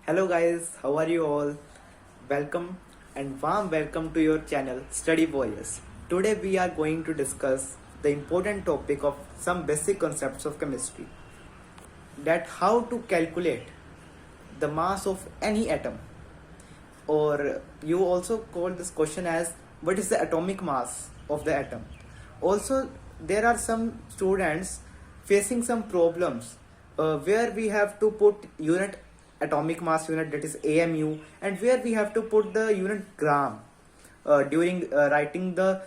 Hello guys, how are you all? Welcome and warm welcome to your channel Study Warriors. Today we are going to discuss the important topic of some basic concepts of chemistry. That how to calculate the mass of any atom, or you also call this question as what is the atomic mass of the atom. Also, there are some students facing some problems where we have to put unit atomic mass unit, that is AMU, and where we have to put the unit gram during writing the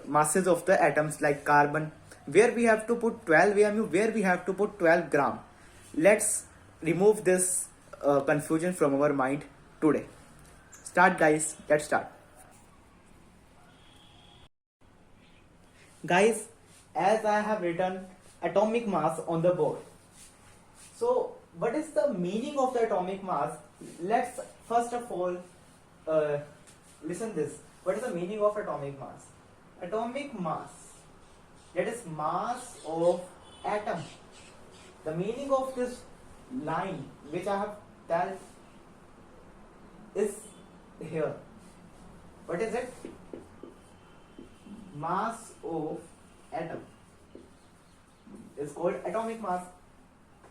masses of the atoms like carbon, where we have to put 12 AMU, where we have to put 12 gram. Let's remove this confusion from our mind today. Start guys, let's start. Guys, as I have written atomic mass on the board. So what is the meaning of the atomic mass? Let's first of all listen this. What is the meaning of atomic mass? Atomic mass, that is mass of atom. The meaning of this line which I have told is here. What is it? Mass of atom is called atomic mass.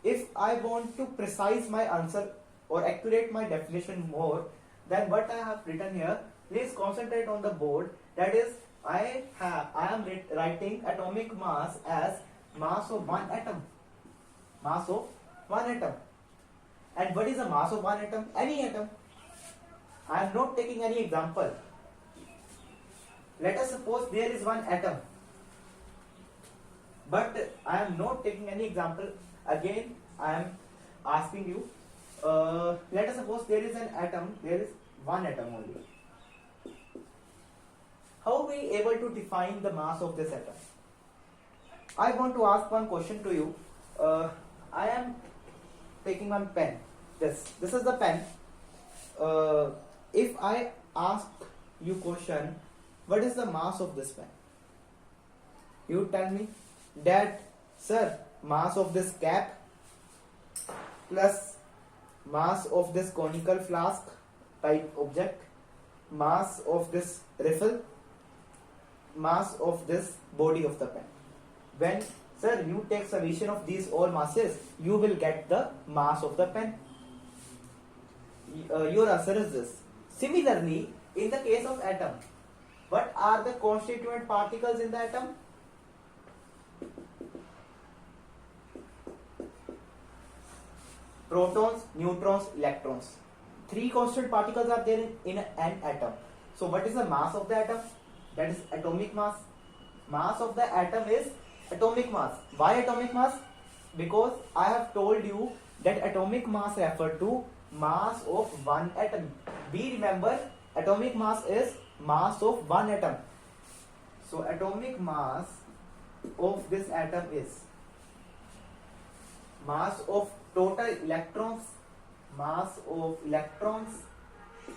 If I want to precise my answer or accurate my definition more than what I have written here, please concentrate on the board. That is, I am writing atomic mass as mass of one atom. Mass of one atom. And what is the mass of one atom? Any atom. I am not taking any example. Let us suppose there is one atom, but I am not taking any example. Again, I am asking you, let us suppose there is an atom, there is one atom only. How are we able to define the mass of this atom? I want to ask one question to you. I am taking one pen. This is the pen. If I ask you question, what is the mass of this pen? You tell me that, sir, mass of this cap plus mass of this conical flask type object, mass of this rifle, mass of this body of the pen. When, sir, you take summation of these all masses, you will get the mass of the pen. Your answer is this. Similarly, in the case of atom, what are the constituent particles in the atom? Protons, neutrons, electrons. Three constant particles are there in an atom. So what is the mass of the atom? That is atomic mass. Mass of the atom is atomic mass. Why atomic mass? Because I have told you that atomic mass refers to mass of one atom. We remember atomic mass is mass of one atom. So atomic mass of this atom is mass of total electrons, mass of electrons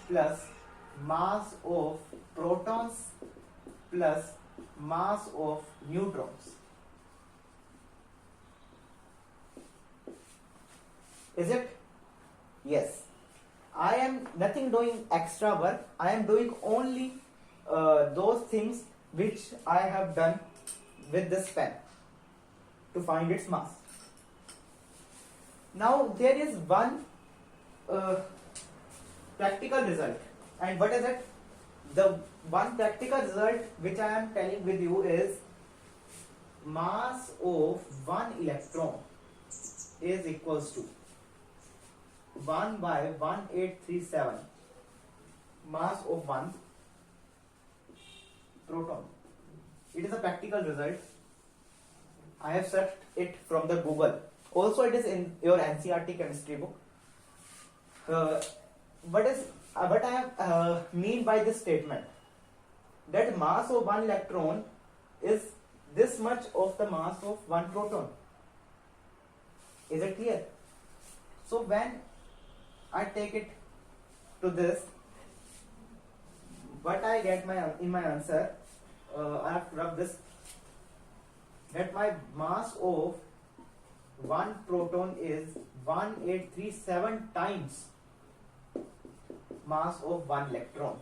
plus mass of protons plus mass of neutrons. Is it? Yes. I am nothing doing extra work. I am doing only those things which I have done with this pen to find its mass. Now there is one practical result, and what is it? The one practical result which I am telling with you is mass of one electron is equals to 1 by 1837 mass of one proton. It is a practical result. I have searched it from the Google. Also, it is in your NCERT chemistry book. What I mean by this statement? That mass of one electron is this much of the mass of one proton. Is it clear? So when I take it to this, what I get in my answer, I have to rub this, that my mass of one proton is 1837 times mass of one electron.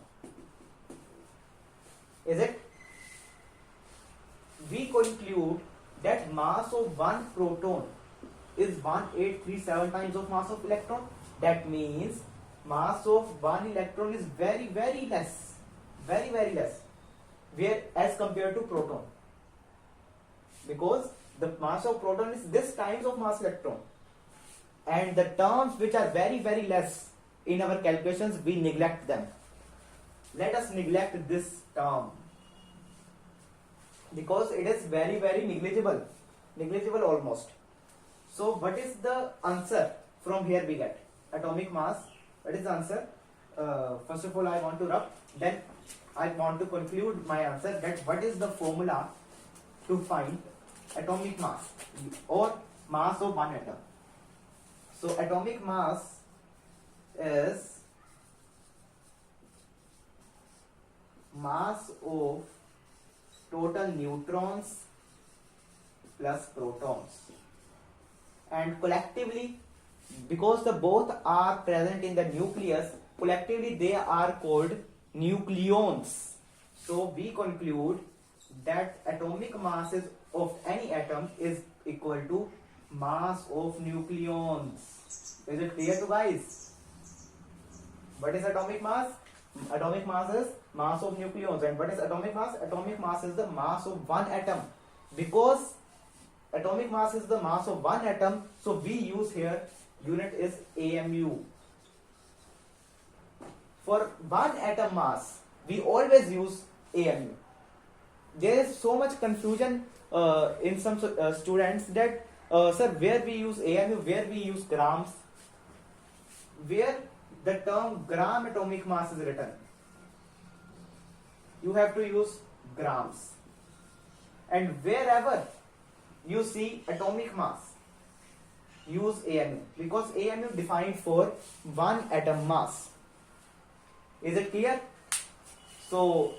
Is it? We conclude that mass of one proton is 1837 times of mass of electron. That means mass of one electron is very less, very less, where as compared to proton, because the mass of proton is this times of mass electron, and the terms which are very less in our calculations, we neglect them. Let us neglect this term because it is very negligible almost. So what is the answer from here we get? Atomic mass. What is the answer? First of all, I want to rub. Then I want to conclude my answer that what is the formula to find atomic mass or mass of one atom. So atomic mass is mass of total neutrons plus protons, and collectively, because the both are present in the nucleus, collectively they are called nucleons. So we conclude that atomic masses of any atom is equal to mass of nucleons. Is it clear to guys? What is atomic mass? Atomic mass is mass of nucleons. And what is atomic mass? Atomic mass is the mass of one atom. Because atomic mass is the mass of one atom, so we use here unit is AMU. For one atom mass, we always use AMU. There is so much confusion in some students that sir, where we use AMU, where we use grams, where the term gram atomic mass is written, you have to use grams. And wherever you see atomic mass, use AMU, because AMU defined for one atom mass. Is it clear? So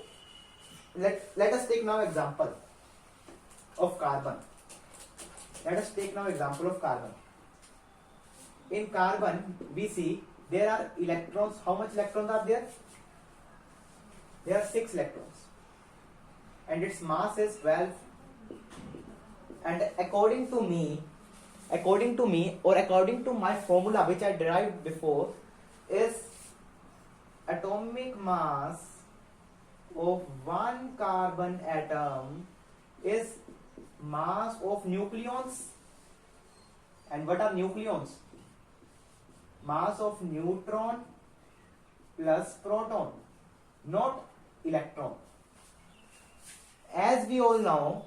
let us take now example of carbon. Let us take now example of carbon. In carbon, we see there are electrons. How much electrons are there? There are 6 electrons, and its mass is 12. And according to me, or according to my formula which I derived before, is atomic mass of one carbon atom is mass of nucleons. And what are nucleons? Mass of neutron plus proton, not electron. As we all know,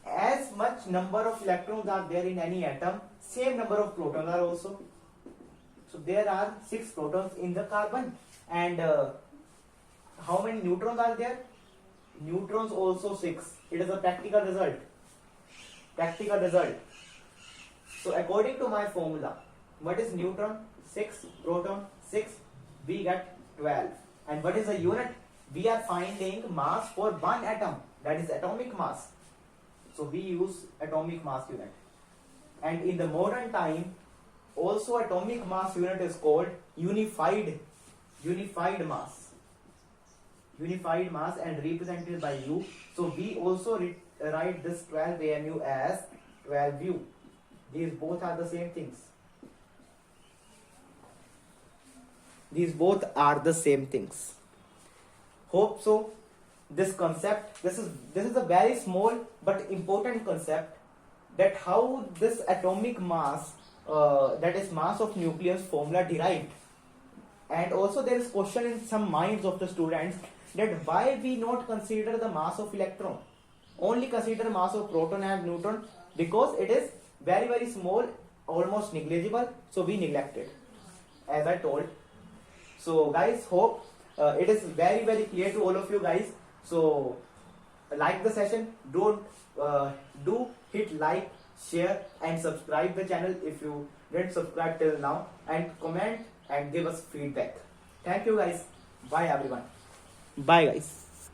as much number of electrons are there in any atom, same number of protons are also. So there are 6 protons in the carbon. And how many neutrons are there? Neutrons also 6. It is a practical result. So according to my formula, what is neutron? 6, proton 6, we get 12. And what is the unit? We are finding mass for one atom, that is atomic mass. So we use atomic mass unit. And in the modern time, also atomic mass unit is called unified mass. Unified mass and represented by U. So we also write this 12 AMU as 12 U. These both are the same things. Hope so. This concept, this is a very small but important concept, that how this atomic mass, that is mass of nucleus formula derived. And also there is question in some minds of the students that why we not consider the mass of electron, only consider mass of proton and neutron, because it is very small, almost negligible, so we neglect it, as I told. So guys, hope it is very clear to all of you guys. So like the session, do hit like, share and subscribe the channel if you didn't subscribe till now, and comment and give us feedback. Thank you guys. Bye everyone. Bye guys.